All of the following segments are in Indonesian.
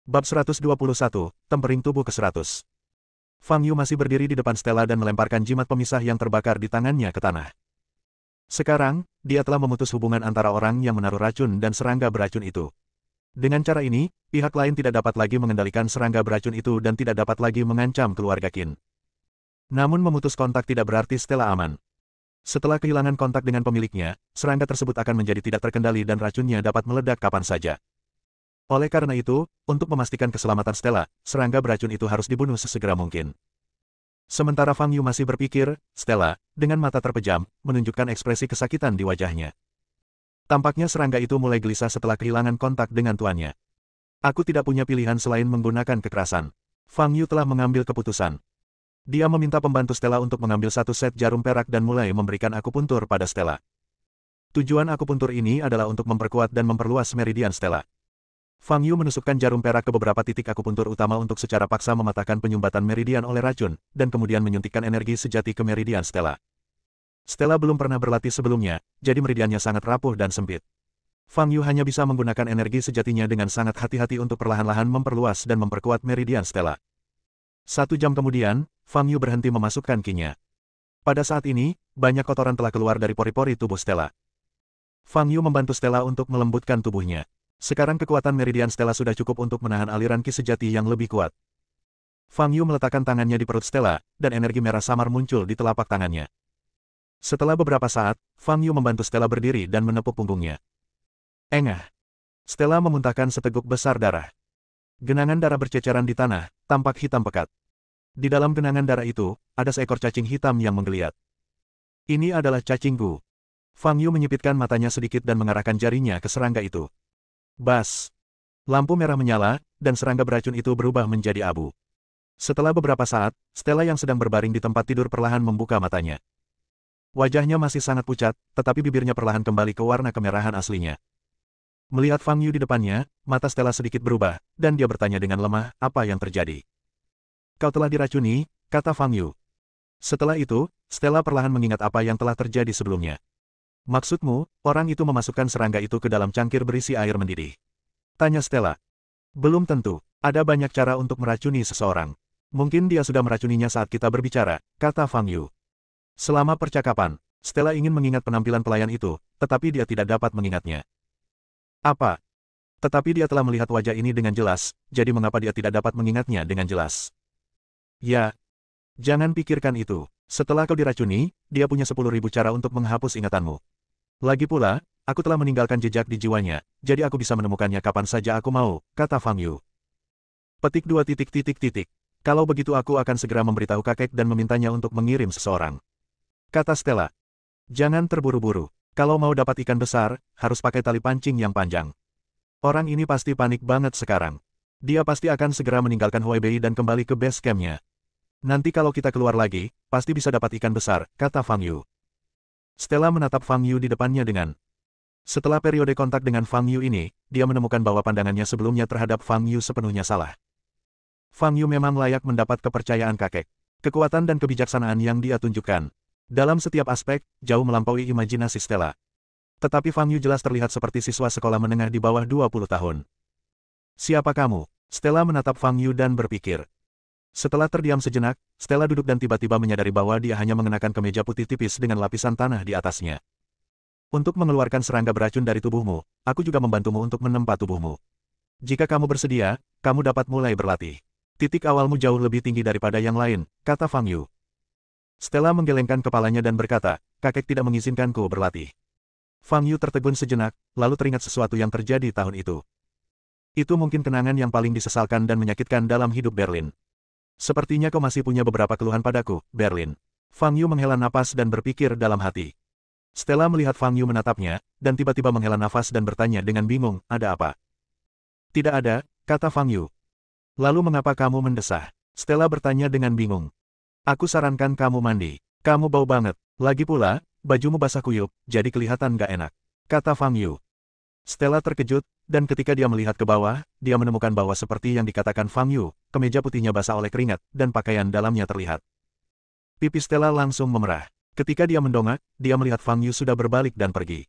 Bab 121, Tempering Tubuh ke-100. Fang Yu masih berdiri di depan Stella dan melemparkan jimat pemisah yang terbakar di tangannya ke tanah. Sekarang, dia telah memutus hubungan antara orang yang menaruh racun dan serangga beracun itu. Dengan cara ini, pihak lain tidak dapat lagi mengendalikan serangga beracun itu dan tidak dapat lagi mengancam keluarga Qin. Namun memutus kontak tidak berarti Stella aman. Setelah kehilangan kontak dengan pemiliknya, serangga tersebut akan menjadi tidak terkendali dan racunnya dapat meledak kapan saja. Oleh karena itu, untuk memastikan keselamatan Stella, serangga beracun itu harus dibunuh sesegera mungkin. Sementara Fang Yu masih berpikir, Stella, dengan mata terpejam, menunjukkan ekspresi kesakitan di wajahnya. Tampaknya serangga itu mulai gelisah setelah kehilangan kontak dengan tuannya. Aku tidak punya pilihan selain menggunakan kekerasan. Fang Yu telah mengambil keputusan. Dia meminta pembantu Stella untuk mengambil satu set jarum perak dan mulai memberikan akupuntur pada Stella. Tujuan akupuntur ini adalah untuk memperkuat dan memperluas meridian Stella. Fang Yu menusukkan jarum perak ke beberapa titik akupuntur utama untuk secara paksa mematahkan penyumbatan meridian oleh racun, dan kemudian menyuntikkan energi sejati ke meridian Stella. Stella belum pernah berlatih sebelumnya, jadi meridiannya sangat rapuh dan sempit. Fang Yu hanya bisa menggunakan energi sejatinya dengan sangat hati-hati untuk perlahan-lahan memperluas dan memperkuat meridian Stella. 1 jam kemudian, Fang Yu berhenti memasukkan qi-nya. Pada saat ini, banyak kotoran telah keluar dari pori-pori tubuh Stella. Fang Yu membantu Stella untuk melembutkan tubuhnya. Sekarang kekuatan meridian Stella sudah cukup untuk menahan aliran qi sejati yang lebih kuat. Fang Yu meletakkan tangannya di perut Stella, dan energi merah samar muncul di telapak tangannya. Setelah beberapa saat, Fang Yu membantu Stella berdiri dan menepuk punggungnya. Engah! Stella memuntahkan seteguk besar darah. Genangan darah berceceran di tanah, tampak hitam pekat. Di dalam genangan darah itu, ada seekor cacing hitam yang menggeliat. Ini adalah cacing Gu. Fang Yu menyipitkan matanya sedikit dan mengarahkan jarinya ke serangga itu. Bas! Lampu merah menyala, dan serangga beracun itu berubah menjadi abu. Setelah beberapa saat, Stella yang sedang berbaring di tempat tidur perlahan membuka matanya. Wajahnya masih sangat pucat, tetapi bibirnya perlahan kembali ke warna kemerahan aslinya. Melihat Fang Yu di depannya, mata Stella sedikit berubah, dan dia bertanya dengan lemah, apa yang terjadi? Kau telah diracuni, kata Fang Yu. Setelah itu, Stella perlahan mengingat apa yang telah terjadi sebelumnya. Maksudmu, orang itu memasukkan serangga itu ke dalam cangkir berisi air mendidih? Tanya Stella. Belum tentu, ada banyak cara untuk meracuni seseorang. Mungkin dia sudah meracuninya saat kita berbicara, kata Fang Yu. Selama percakapan, Stella ingin mengingat penampilan pelayan itu, tetapi dia tidak dapat mengingatnya. Apa? Tetapi dia telah melihat wajah ini dengan jelas, jadi mengapa dia tidak dapat mengingatnya dengan jelas? Ya. Jangan pikirkan itu. Setelah kau diracuni, dia punya 10.000 cara untuk menghapus ingatanmu. Lagi pula, aku telah meninggalkan jejak di jiwanya, jadi aku bisa menemukannya kapan saja aku mau, kata Fang Yu. Petik 2 titik titik titik. Kalau begitu aku akan segera memberitahu kakek dan memintanya untuk mengirim seseorang. Kata Stella. Jangan terburu-buru. Kalau mau dapat ikan besar, harus pakai tali pancing yang panjang. Orang ini pasti panik banget sekarang. Dia pasti akan segera meninggalkan Huaibei dan kembali ke base camp-nya. Nanti kalau kita keluar lagi, pasti bisa dapat ikan besar, kata Fang Yu. Stella menatap Fang Yu di depannya dengan. Setelah periode kontak dengan Fang Yu ini, dia menemukan bahwa pandangannya sebelumnya terhadap Fang Yu sepenuhnya salah. Fang Yu memang layak mendapat kepercayaan kakek. Kekuatan dan kebijaksanaan yang dia tunjukkan. Dalam setiap aspek, jauh melampaui imajinasi Stella. Tetapi Fang Yu jelas terlihat seperti siswa sekolah menengah di bawah 20 tahun. Siapa kamu? Stella menatap Fang Yu dan berpikir. Setelah terdiam sejenak, Stella duduk dan tiba-tiba menyadari bahwa dia hanya mengenakan kemeja putih tipis dengan lapisan tanah di atasnya. Untuk mengeluarkan serangga beracun dari tubuhmu, aku juga membantumu untuk menempa tubuhmu. Jika kamu bersedia, kamu dapat mulai berlatih. Titik awalmu jauh lebih tinggi daripada yang lain, kata Fang Yu. Stella menggelengkan kepalanya dan berkata, kakek tidak mengizinkanku berlatih. Fang Yu tertegun sejenak, lalu teringat sesuatu yang terjadi tahun itu. Itu mungkin kenangan yang paling disesalkan dan menyakitkan dalam hidup Berlin. Sepertinya kau masih punya beberapa keluhan padaku, Berlin. Fang Yu menghela napas dan berpikir dalam hati. Stella melihat Fang Yu menatapnya, dan tiba-tiba menghela nafas dan bertanya dengan bingung, ada apa? Tidak ada, kata Fang Yu. Lalu mengapa kamu mendesah? Stella bertanya dengan bingung. Aku sarankan kamu mandi. Kamu bau banget. Lagi pula, bajumu basah kuyup, jadi kelihatan gak enak. Kata Fang Yu. Stella terkejut, dan ketika dia melihat ke bawah, dia menemukan bahwa seperti yang dikatakan Fang Yu, kemeja putihnya basah oleh keringat, dan pakaian dalamnya terlihat. Pipi Stella langsung memerah. Ketika dia mendongak, dia melihat Fang Yu sudah berbalik dan pergi.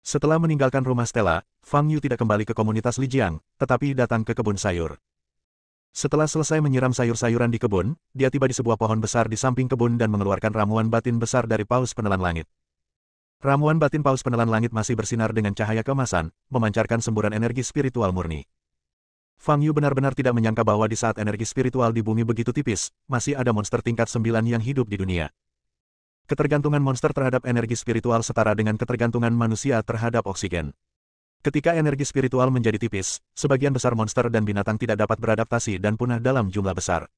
Setelah meninggalkan rumah Stella, Fang Yu tidak kembali ke komunitas Lijiang, tetapi datang ke kebun sayur. Setelah selesai menyiram sayur-sayuran di kebun, dia tiba di sebuah pohon besar di samping kebun dan mengeluarkan ramuan batin besar dari paus penelan langit. Ramuan batin paus penelan langit masih bersinar dengan cahaya keemasan, memancarkan semburan energi spiritual murni. Fang Yu benar-benar tidak menyangka bahwa di saat energi spiritual di bumi begitu tipis, masih ada monster tingkat 9 yang hidup di dunia. Ketergantungan monster terhadap energi spiritual setara dengan ketergantungan manusia terhadap oksigen. Ketika energi spiritual menjadi tipis, sebagian besar monster dan binatang tidak dapat beradaptasi dan punah dalam jumlah besar.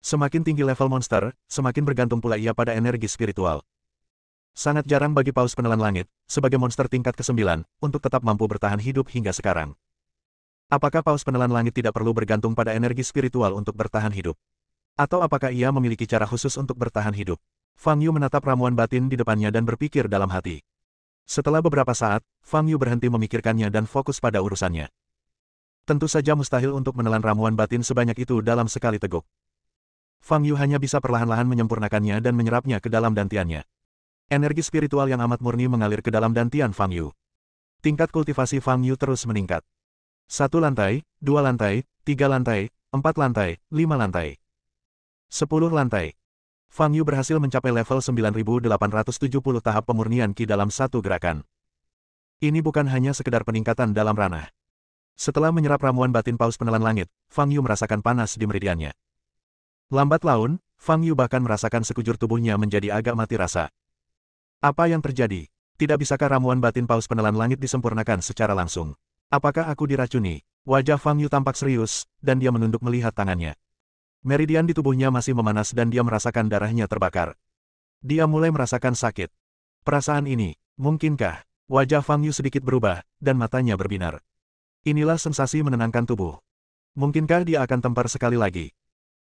Semakin tinggi level monster, semakin bergantung pula ia pada energi spiritual. Sangat jarang bagi paus penelan langit, sebagai monster tingkat ke-9, untuk tetap mampu bertahan hidup hingga sekarang. Apakah paus penelan langit tidak perlu bergantung pada energi spiritual untuk bertahan hidup? Atau apakah ia memiliki cara khusus untuk bertahan hidup? Fang Yu menatap ramuan batin di depannya dan berpikir dalam hati. Setelah beberapa saat, Fang Yu berhenti memikirkannya dan fokus pada urusannya. Tentu saja mustahil untuk menelan ramuan batin sebanyak itu dalam sekali teguk. Fang Yu hanya bisa perlahan-lahan menyempurnakannya dan menyerapnya ke dalam dantiannya. Energi spiritual yang amat murni mengalir ke dalam dantian Fang Yu. Tingkat kultivasi Fang Yu terus meningkat. 1 lantai, 2 lantai, 3 lantai, 4 lantai, 5 lantai. 10 lantai. Fang Yu berhasil mencapai level 9.870 tahap pemurnian Qi dalam satu gerakan. Ini bukan hanya sekedar peningkatan dalam ranah. Setelah menyerap ramuan batin paus penelan langit, Fang Yu merasakan panas di meridiannya. Lambat laun, Fang Yu bahkan merasakan sekujur tubuhnya menjadi agak mati rasa. Apa yang terjadi? Tidak bisakah ramuan batin paus penelan langit disempurnakan secara langsung? Apakah aku diracuni? Wajah Fang Yu tampak serius, dan dia menunduk melihat tangannya. Meridian di tubuhnya masih memanas dan dia merasakan darahnya terbakar. Dia mulai merasakan sakit. Perasaan ini, mungkinkah? Wajah Fang Yu sedikit berubah, dan matanya berbinar. Inilah sensasi menenangkan tubuh. Mungkinkah dia akan tempar sekali lagi?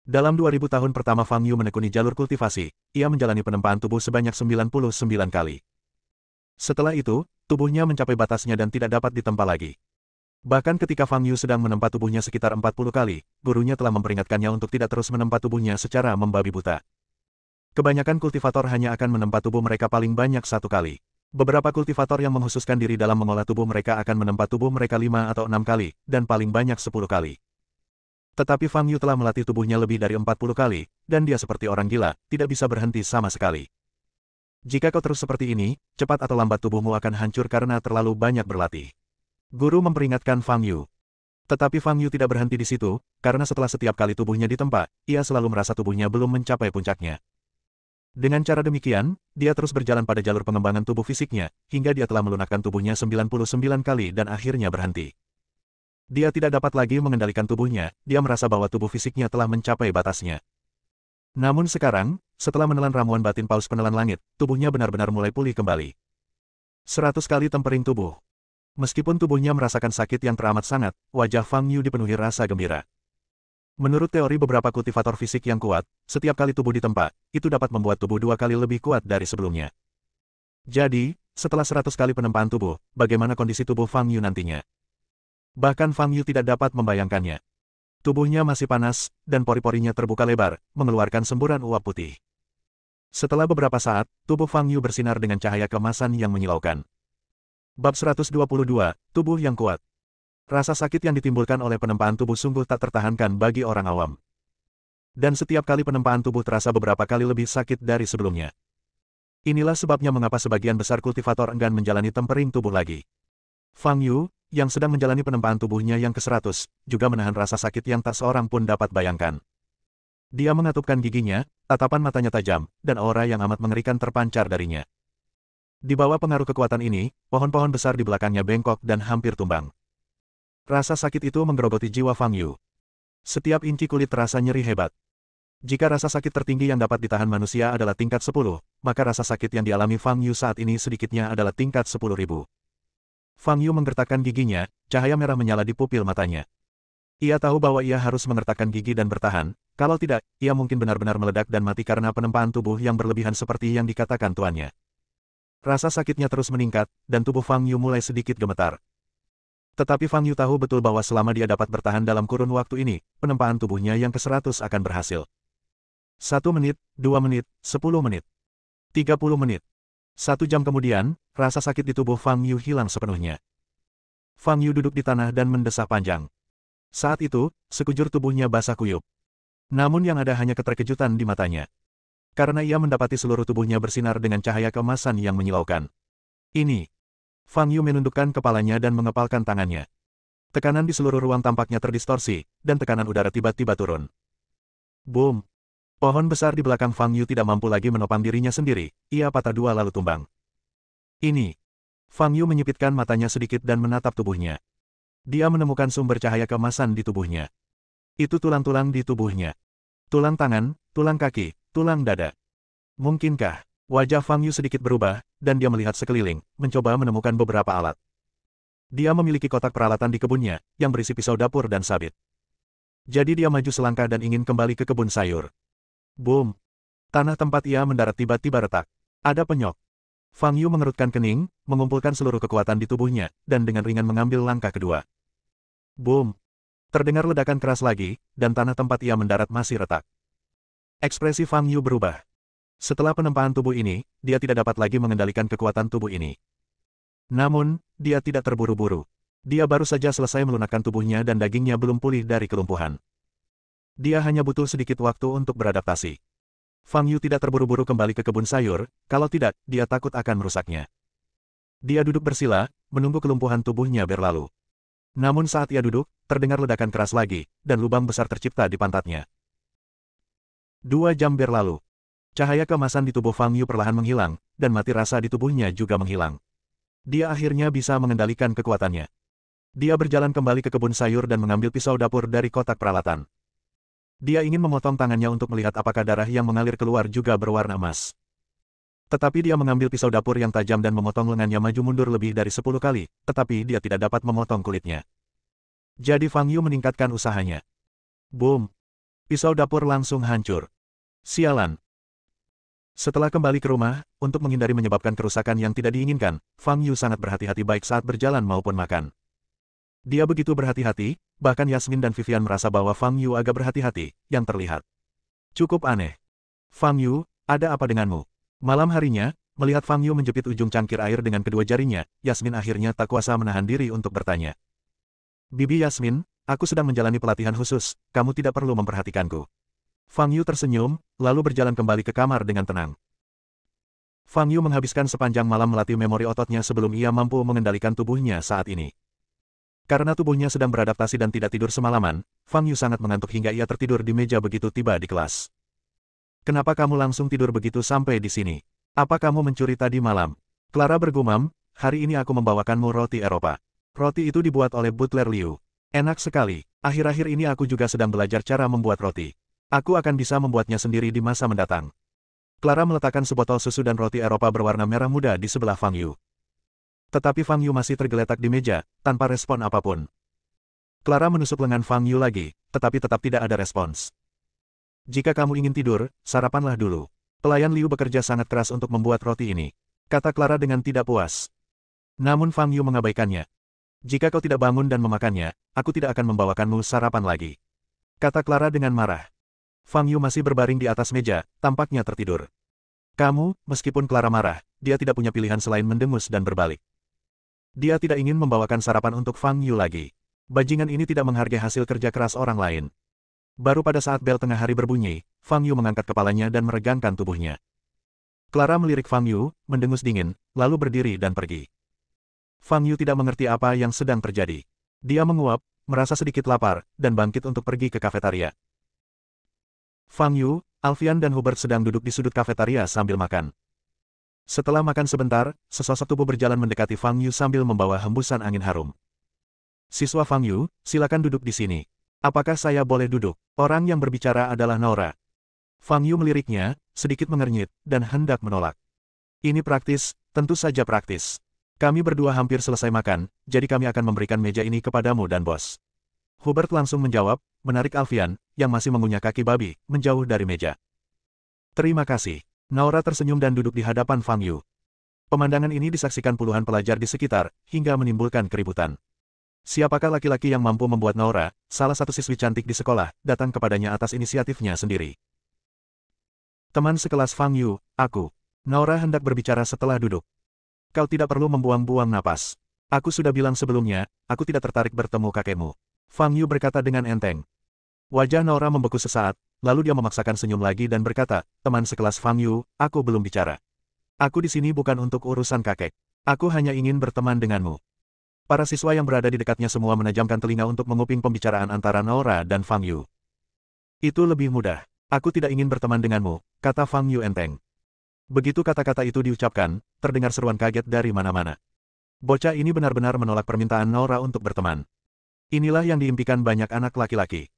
Dalam 2000 tahun pertama Fang Yu menekuni jalur kultivasi, ia menjalani penempaan tubuh sebanyak 99 kali. Setelah itu, tubuhnya mencapai batasnya dan tidak dapat ditempa lagi. Bahkan ketika Fang Yu sedang menempa tubuhnya sekitar 40 kali, gurunya telah memperingatkannya untuk tidak terus menempa tubuhnya secara membabi buta. Kebanyakan kultivator hanya akan menempa tubuh mereka paling banyak 1 kali. Beberapa kultivator yang menghususkan diri dalam mengolah tubuh mereka akan menempa tubuh mereka 5 atau 6 kali, dan paling banyak 10 kali. Tetapi Fang Yu telah melatih tubuhnya lebih dari 40 kali, dan dia seperti orang gila, tidak bisa berhenti sama sekali. Jika kau terus seperti ini, cepat atau lambat tubuhmu akan hancur karena terlalu banyak berlatih. Guru memperingatkan Fang Yu. Tetapi Fang Yu tidak berhenti di situ, karena setelah setiap kali tubuhnya ditempa, ia selalu merasa tubuhnya belum mencapai puncaknya. Dengan cara demikian, dia terus berjalan pada jalur pengembangan tubuh fisiknya, hingga dia telah melunakkan tubuhnya 99 kali dan akhirnya berhenti. Dia tidak dapat lagi mengendalikan tubuhnya, dia merasa bahwa tubuh fisiknya telah mencapai batasnya. Namun sekarang, setelah menelan ramuan batin paus penelan langit, tubuhnya benar-benar mulai pulih kembali. 100 kali tempering tubuh. Meskipun tubuhnya merasakan sakit yang teramat sangat, wajah Fang Yu dipenuhi rasa gembira. Menurut teori beberapa kultivator fisik yang kuat, setiap kali tubuh ditempa, itu dapat membuat tubuh 2 kali lebih kuat dari sebelumnya. Jadi, setelah 100 kali penempaan tubuh, bagaimana kondisi tubuh Fang Yu nantinya? Bahkan Fang Yu tidak dapat membayangkannya. Tubuhnya masih panas, dan pori-porinya terbuka lebar, mengeluarkan semburan uap putih. Setelah beberapa saat, tubuh Fang Yu bersinar dengan cahaya keemasan yang menyilaukan. Bab 122, Tubuh yang Kuat. Rasa sakit yang ditimbulkan oleh penempaan tubuh sungguh tak tertahankan bagi orang awam. Dan setiap kali penempaan tubuh terasa beberapa kali lebih sakit dari sebelumnya. Inilah sebabnya mengapa sebagian besar kultivator enggan menjalani tempering tubuh lagi. Fang Yu, yang sedang menjalani penempaan tubuhnya yang ke-100, juga menahan rasa sakit yang tak seorang pun dapat bayangkan. Dia mengatupkan giginya, tatapan matanya tajam, dan aura yang amat mengerikan terpancar darinya. Di bawah pengaruh kekuatan ini, pohon-pohon besar di belakangnya bengkok dan hampir tumbang. Rasa sakit itu menggerogoti jiwa Fang Yu. Setiap inci kulit terasa nyeri hebat. Jika rasa sakit tertinggi yang dapat ditahan manusia adalah tingkat 10, maka rasa sakit yang dialami Fang Yu saat ini sedikitnya adalah tingkat 10.000. Fang Yu menggertakkan giginya, cahaya merah menyala di pupil matanya. Ia tahu bahwa ia harus mengertakkan gigi dan bertahan, kalau tidak, ia mungkin benar-benar meledak dan mati karena penempaan tubuh yang berlebihan seperti yang dikatakan tuannya. Rasa sakitnya terus meningkat, dan tubuh Fang Yu mulai sedikit gemetar. Tetapi Fang Yu tahu betul bahwa selama dia dapat bertahan dalam kurun waktu ini, penempaan tubuhnya yang ke-100 akan berhasil. 1 menit, 2 menit, 10 menit, 30 menit. 1 jam kemudian, rasa sakit di tubuh Fang Yu hilang sepenuhnya. Fang Yu duduk di tanah dan mendesah panjang. Saat itu, sekujur tubuhnya basah kuyup. Namun yang ada hanya keterkejutan di matanya. Karena ia mendapati seluruh tubuhnya bersinar dengan cahaya keemasan yang menyilaukan. Ini. Fang Yu menundukkan kepalanya dan mengepalkan tangannya. Tekanan di seluruh ruang tampaknya terdistorsi, dan tekanan udara tiba-tiba turun. Boom! Pohon besar di belakang Fang Yu tidak mampu lagi menopang dirinya sendiri, ia patah dua lalu tumbang. Ini. Fang Yu menyipitkan matanya sedikit dan menatap tubuhnya. Dia menemukan sumber cahaya keemasan di tubuhnya. Itu tulang-tulang di tubuhnya. Tulang tangan, tulang kaki, tulang dada. Mungkinkah? Wajah Fang Yu sedikit berubah, dan dia melihat sekeliling, mencoba menemukan beberapa alat. Dia memiliki kotak peralatan di kebunnya, yang berisi pisau dapur dan sabit. Jadi dia maju selangkah dan ingin kembali ke kebun sayur. Boom! Tanah tempat ia mendarat tiba-tiba retak. Ada penyok. Fang Yu mengerutkan kening, mengumpulkan seluruh kekuatan di tubuhnya, dan dengan ringan mengambil langkah kedua. Boom! Terdengar ledakan keras lagi, dan tanah tempat ia mendarat masih retak. Ekspresi Fang Yu berubah. Setelah penempaan tubuh ini, dia tidak dapat lagi mengendalikan kekuatan tubuh ini. Namun, dia tidak terburu-buru. Dia baru saja selesai melunakkan tubuhnya dan dagingnya belum pulih dari kelumpuhan. Dia hanya butuh sedikit waktu untuk beradaptasi. Fang Yu tidak terburu-buru kembali ke kebun sayur, kalau tidak, dia takut akan merusaknya. Dia duduk bersila, menunggu kelumpuhan tubuhnya berlalu. Namun saat ia duduk, terdengar ledakan keras lagi, dan lubang besar tercipta di pantatnya. 2 jam berlalu. Cahaya keemasan di tubuh Fang Yu perlahan menghilang, dan mati rasa di tubuhnya juga menghilang. Dia akhirnya bisa mengendalikan kekuatannya. Dia berjalan kembali ke kebun sayur dan mengambil pisau dapur dari kotak peralatan. Dia ingin memotong tangannya untuk melihat apakah darah yang mengalir keluar juga berwarna emas. Tetapi dia mengambil pisau dapur yang tajam dan memotong lengannya maju mundur lebih dari 10 kali, tetapi dia tidak dapat memotong kulitnya. Jadi Fang Yu meningkatkan usahanya. Boom! Pisau dapur langsung hancur. Sialan! Setelah kembali ke rumah, untuk menghindari menyebabkan kerusakan yang tidak diinginkan, Fang Yu sangat berhati-hati baik saat berjalan maupun makan. Dia begitu berhati-hati, bahkan Yasmin dan Vivian merasa bahwa Fang Yu agak berhati-hati, yang terlihat cukup aneh. Fang Yu, ada apa denganmu? Malam harinya, melihat Fang Yu menjepit ujung cangkir air dengan kedua jarinya, Yasmin akhirnya tak kuasa menahan diri untuk bertanya. Bibi Yasmin, aku sedang menjalani pelatihan khusus, kamu tidak perlu memperhatikanku. Fang Yu tersenyum, lalu berjalan kembali ke kamar dengan tenang. Fang Yu menghabiskan sepanjang malam melatih memori ototnya sebelum ia mampu mengendalikan tubuhnya saat ini. Karena tubuhnya sedang beradaptasi dan tidak tidur semalaman, Fang Yu sangat mengantuk hingga ia tertidur di meja begitu tiba di kelas. Kenapa kamu langsung tidur begitu sampai di sini? Apa kamu mencuri tadi malam? Clara bergumam, hari ini aku membawakanmu roti Eropa. Roti itu dibuat oleh butler Liu. Enak sekali, akhir-akhir ini aku juga sedang belajar cara membuat roti. Aku akan bisa membuatnya sendiri di masa mendatang. Clara meletakkan sebotol susu dan roti Eropa berwarna merah muda di sebelah Fang Yu. Tetapi Fang Yu masih tergeletak di meja, tanpa respon apapun. Clara menusuk lengan Fang Yu lagi, tetapi tetap tidak ada respons. Jika kamu ingin tidur, sarapanlah dulu. Pelayan Liu bekerja sangat keras untuk membuat roti ini, kata Clara dengan tidak puas. Namun Fang Yu mengabaikannya. Jika kau tidak bangun dan memakannya, aku tidak akan membawakanmu sarapan lagi, kata Clara dengan marah. Fang Yu masih berbaring di atas meja, tampaknya tertidur. Kamu, meskipun Clara marah, dia tidak punya pilihan selain mendengus dan berbalik. Dia tidak ingin membawakan sarapan untuk Fang Yu lagi. Bajingan ini tidak menghargai hasil kerja keras orang lain. Baru pada saat bel tengah hari berbunyi, Fang Yu mengangkat kepalanya dan meregangkan tubuhnya. Clara melirik Fang Yu, mendengus dingin, lalu berdiri dan pergi. Fang Yu tidak mengerti apa yang sedang terjadi. Dia menguap, merasa sedikit lapar, dan bangkit untuk pergi ke kafetaria. Fang Yu, Alfian dan Hubert sedang duduk di sudut kafetaria sambil makan. Setelah makan sebentar, sesosok tubuh berjalan mendekati Fang Yu sambil membawa hembusan angin harum. Siswa Fang Yu, silakan duduk di sini. Apakah saya boleh duduk? Orang yang berbicara adalah Nora. Fang Yu meliriknya, sedikit mengernyit, dan hendak menolak. Ini praktis, tentu saja praktis. Kami berdua hampir selesai makan, jadi kami akan memberikan meja ini kepadamu dan bos. Hubert langsung menjawab, menarik Alfian, yang masih mengunyah kaki babi, menjauh dari meja. Terima kasih. Nora tersenyum dan duduk di hadapan Fang Yu. Pemandangan ini disaksikan puluhan pelajar di sekitar, hingga menimbulkan keributan. Siapakah laki-laki yang mampu membuat Nora, salah satu siswi cantik di sekolah, datang kepadanya atas inisiatifnya sendiri? Teman sekelas Fang Yu, aku. Nora hendak berbicara setelah duduk. Kau tidak perlu membuang-buang napas. Aku sudah bilang sebelumnya, aku tidak tertarik bertemu kakekmu. Fang Yu berkata dengan enteng. Wajah Nora membeku sesaat, lalu dia memaksakan senyum lagi dan berkata, teman sekelas Fang Yu, aku belum bicara. Aku di sini bukan untuk urusan kakek. Aku hanya ingin berteman denganmu. Para siswa yang berada di dekatnya semua menajamkan telinga untuk menguping pembicaraan antara Nora dan Fang Yu. Itu lebih mudah. Aku tidak ingin berteman denganmu, kata Fang Yu enteng. Begitu kata-kata itu diucapkan, terdengar seruan kaget dari mana-mana. Bocah ini benar-benar menolak permintaan Nora untuk berteman. Inilah yang diimpikan banyak anak laki-laki.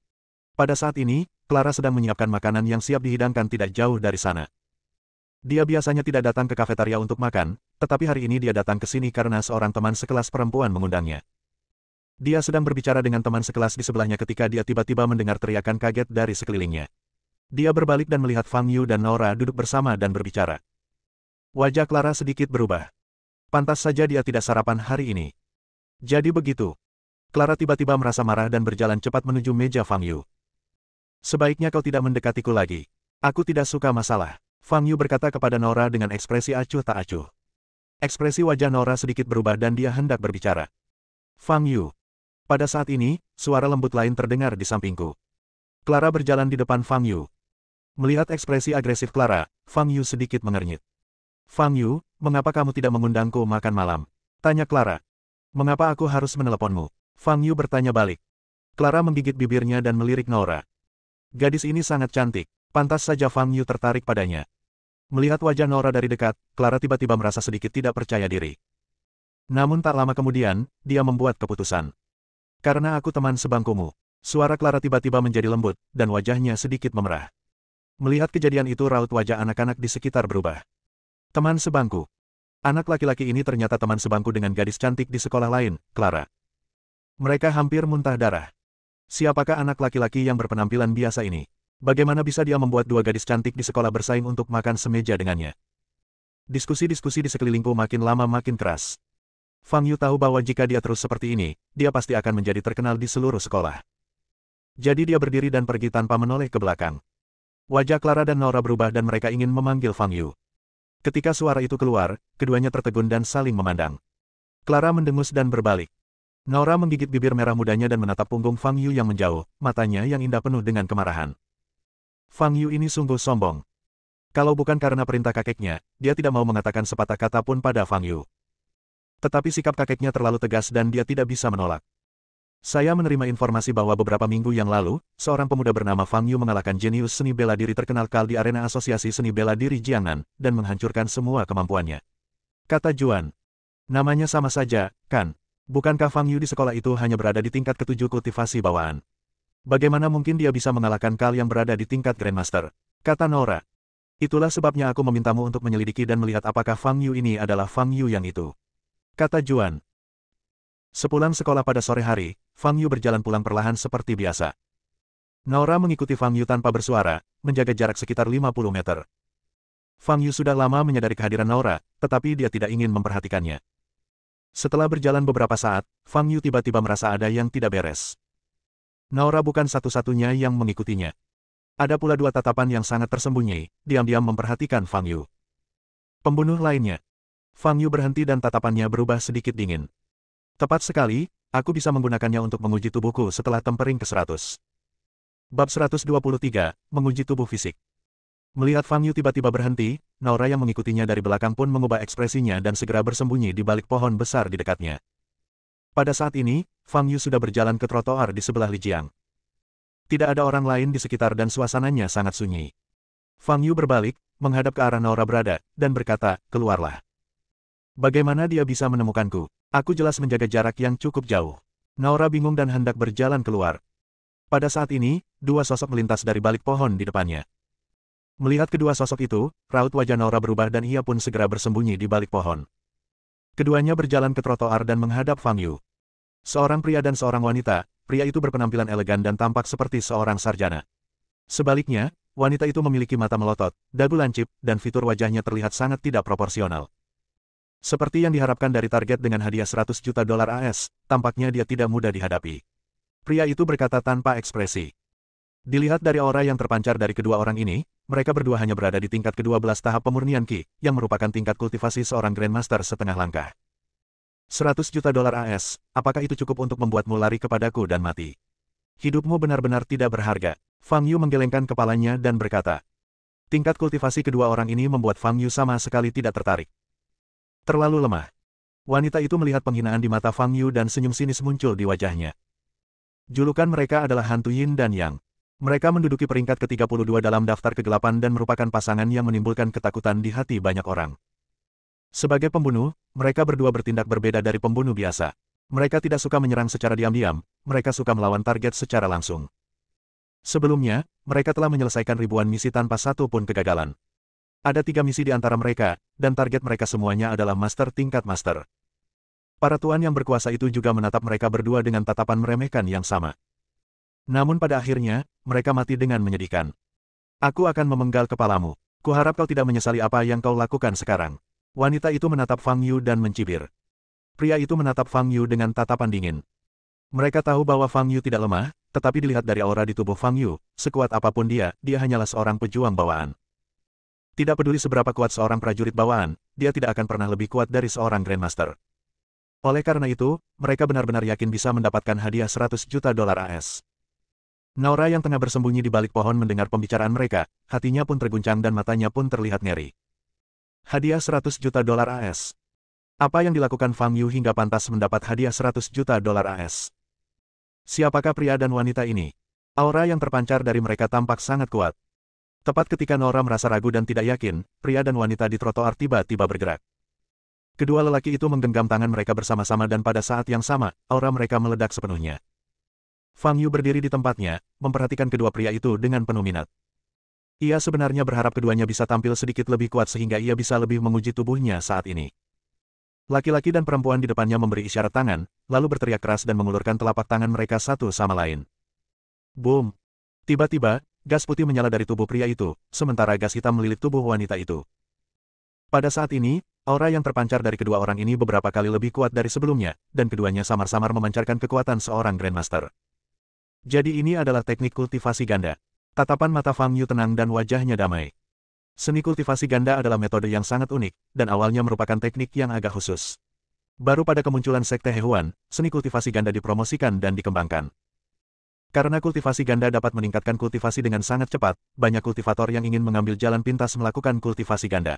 Pada saat ini, Clara sedang menyiapkan makanan yang siap dihidangkan tidak jauh dari sana. Dia biasanya tidak datang ke kafetaria untuk makan, tetapi hari ini dia datang ke sini karena seorang teman sekelas perempuan mengundangnya. Dia sedang berbicara dengan teman sekelas di sebelahnya ketika dia tiba-tiba mendengar teriakan kaget dari sekelilingnya. Dia berbalik dan melihat Fang Yu dan Nora duduk bersama dan berbicara. Wajah Clara sedikit berubah. Pantas saja dia tidak sarapan hari ini. Jadi begitu. Clara tiba-tiba merasa marah dan berjalan cepat menuju meja Fang Yu. Sebaiknya kau tidak mendekatiku lagi. Aku tidak suka masalah. Fang Yu berkata kepada Nora dengan ekspresi acuh tak acuh. Ekspresi wajah Nora sedikit berubah dan dia hendak berbicara. Fang Yu. Pada saat ini, suara lembut lain terdengar di sampingku. Clara berjalan di depan Fang Yu. Melihat ekspresi agresif Clara, Fang Yu sedikit mengernyit. Fang Yu, mengapa kamu tidak mengundangku makan malam? Tanya Clara. Mengapa aku harus meneleponmu? Fang Yu bertanya balik. Clara menggigit bibirnya dan melirik Nora. Gadis ini sangat cantik. Pantas saja Fang Yu tertarik padanya. Melihat wajah Nora dari dekat, Clara tiba-tiba merasa sedikit tidak percaya diri. Namun tak lama kemudian, dia membuat keputusan. Karena aku teman sebangkumu. Suara Clara tiba-tiba menjadi lembut, dan wajahnya sedikit memerah. Melihat kejadian itu raut wajah anak-anak di sekitar berubah. Teman sebangku. Anak laki-laki ini ternyata teman sebangku dengan gadis cantik di sekolah lain, Clara. Mereka hampir muntah darah. Siapakah anak laki-laki yang berpenampilan biasa ini? Bagaimana bisa dia membuat dua gadis cantik di sekolah bersaing untuk makan semeja dengannya? Diskusi-diskusi di sekelilingku makin lama makin keras. Fang Yu tahu bahwa jika dia terus seperti ini, dia pasti akan menjadi terkenal di seluruh sekolah. Jadi dia berdiri dan pergi tanpa menoleh ke belakang. Wajah Clara dan Nora berubah dan mereka ingin memanggil Fang Yu. Ketika suara itu keluar, keduanya tertegun dan saling memandang. Clara mendengus dan berbalik. Nora menggigit bibir merah mudanya dan menatap punggung Fang Yu yang menjauh, matanya yang indah penuh dengan kemarahan. Fang Yu ini sungguh sombong. Kalau bukan karena perintah kakeknya, dia tidak mau mengatakan sepatah kata pun pada Fang Yu. Tetapi sikap kakeknya terlalu tegas dan dia tidak bisa menolak. Saya menerima informasi bahwa beberapa minggu yang lalu, seorang pemuda bernama Fang Yu mengalahkan jenius seni bela diri terkenal Kal di arena Asosiasi Seni Bela Diri Jiangnan, dan menghancurkan semua kemampuannya. Kata Juan. Namanya sama saja, kan? Bukankah Fang Yu di sekolah itu hanya berada di tingkat ke-7 kultivasi bawaan? Bagaimana mungkin dia bisa mengalahkan Kal yang berada di tingkat Grandmaster? Kata Nora. Itulah sebabnya aku memintamu untuk menyelidiki dan melihat apakah Fang Yu ini adalah Fang Yu yang itu. Kata Juan. Sepulang sekolah pada sore hari, Fang Yu berjalan pulang perlahan seperti biasa. Nora mengikuti Fang Yu tanpa bersuara, menjaga jarak sekitar 50 meter. Fang Yu sudah lama menyadari kehadiran Nora, tetapi dia tidak ingin memperhatikannya. Setelah berjalan beberapa saat, Fang Yu tiba-tiba merasa ada yang tidak beres. Nora bukan satu-satunya yang mengikutinya. Ada pula dua tatapan yang sangat tersembunyi, diam-diam memperhatikan Fang Yu. Pembunuh lainnya. Fang Yu berhenti dan tatapannya berubah sedikit dingin. Tepat sekali, aku bisa menggunakannya untuk menguji tubuhku setelah tempering ke-100. Bab 123, menguji tubuh fisik. Melihat Fang Yu tiba-tiba berhenti, Nora yang mengikutinya dari belakang pun mengubah ekspresinya dan segera bersembunyi di balik pohon besar di dekatnya. Pada saat ini, Fang Yu sudah berjalan ke trotoar di sebelah Lijiang. Tidak ada orang lain di sekitar dan suasananya sangat sunyi. Fang Yu berbalik, menghadap ke arah Nora berada, dan berkata, keluarlah. Bagaimana dia bisa menemukanku? Aku jelas menjaga jarak yang cukup jauh. Nora bingung dan hendak berjalan keluar. Pada saat ini, dua sosok melintas dari balik pohon di depannya. Melihat kedua sosok itu, raut wajah Nora berubah dan ia pun segera bersembunyi di balik pohon. Keduanya berjalan ke trotoar dan menghadap Fang Yu. Seorang pria dan seorang wanita, pria itu berpenampilan elegan dan tampak seperti seorang sarjana. Sebaliknya, wanita itu memiliki mata melotot, dagu lancip, dan fitur wajahnya terlihat sangat tidak proporsional. Seperti yang diharapkan dari target dengan hadiah 100 juta dolar AS, tampaknya dia tidak mudah dihadapi. Pria itu berkata tanpa ekspresi. Dilihat dari aura yang terpancar dari kedua orang ini, mereka berdua hanya berada di tingkat ke-12 tahap pemurnian Qi, yang merupakan tingkat kultivasi seorang Grandmaster setengah langkah. 100 juta dolar AS, apakah itu cukup untuk membuatmu lari kepadaku dan mati? Hidupmu benar-benar tidak berharga. Fang Yu menggelengkan kepalanya dan berkata. Tingkat kultivasi kedua orang ini membuat Fang Yu sama sekali tidak tertarik. Terlalu lemah. Wanita itu melihat penghinaan di mata Fang Yu dan senyum sinis muncul di wajahnya. Julukan mereka adalah hantu Yin dan Yang. Mereka menduduki peringkat ke-32 dalam daftar kegelapan dan merupakan pasangan yang menimbulkan ketakutan di hati banyak orang. Sebagai pembunuh, mereka berdua bertindak berbeda dari pembunuh biasa. Mereka tidak suka menyerang secara diam-diam, mereka suka melawan target secara langsung. Sebelumnya, mereka telah menyelesaikan ribuan misi tanpa satu pun kegagalan. Ada 3 misi di antara mereka, dan target mereka semuanya adalah master tingkat master. Para tuan yang berkuasa itu juga menatap mereka berdua dengan tatapan meremehkan yang sama. Namun pada akhirnya, mereka mati dengan menyedihkan. Aku akan memenggal kepalamu. Kuharap kau tidak menyesali apa yang kau lakukan sekarang. Wanita itu menatap Fang Yu dan mencibir. Pria itu menatap Fang Yu dengan tatapan dingin. Mereka tahu bahwa Fang Yu tidak lemah, tetapi dilihat dari aura di tubuh Fang Yu, sekuat apapun dia hanyalah seorang pejuang bawaan. Tidak peduli seberapa kuat seorang prajurit bawaan, dia tidak akan pernah lebih kuat dari seorang Grandmaster. Oleh karena itu, mereka benar-benar yakin bisa mendapatkan hadiah 100 juta dolar AS. Naura yang tengah bersembunyi di balik pohon mendengar pembicaraan mereka, hatinya pun terguncang dan matanya pun terlihat ngeri. Hadiah 100 juta dolar AS. Apa yang dilakukan Fang Yu hingga pantas mendapat hadiah 100 juta dolar AS? Siapakah pria dan wanita ini? Aura yang terpancar dari mereka tampak sangat kuat. Tepat ketika Nora merasa ragu dan tidak yakin, pria dan wanita di trotoar tiba-tiba bergerak. Kedua lelaki itu menggenggam tangan mereka bersama-sama dan pada saat yang sama, aura mereka meledak sepenuhnya. Fang Yu berdiri di tempatnya, memperhatikan kedua pria itu dengan penuh minat. Ia sebenarnya berharap keduanya bisa tampil sedikit lebih kuat sehingga ia bisa lebih menguji tubuhnya saat ini. Laki-laki dan perempuan di depannya memberi isyarat tangan, lalu berteriak keras dan mengulurkan telapak tangan mereka satu sama lain. Boom! Tiba-tiba, gas putih menyala dari tubuh pria itu, sementara gas hitam melilit tubuh wanita itu. Pada saat ini, aura yang terpancar dari kedua orang ini beberapa kali lebih kuat dari sebelumnya, dan keduanya samar-samar memancarkan kekuatan seorang Grandmaster. Jadi ini adalah teknik kultivasi ganda. Tatapan mata Fang Yu tenang dan wajahnya damai. Seni kultivasi ganda adalah metode yang sangat unik, dan awalnya merupakan teknik yang agak khusus. Baru pada kemunculan Sekte Hehuan, seni kultivasi ganda dipromosikan dan dikembangkan. Karena kultivasi ganda dapat meningkatkan kultivasi dengan sangat cepat, banyak kultivator yang ingin mengambil jalan pintas melakukan kultivasi ganda.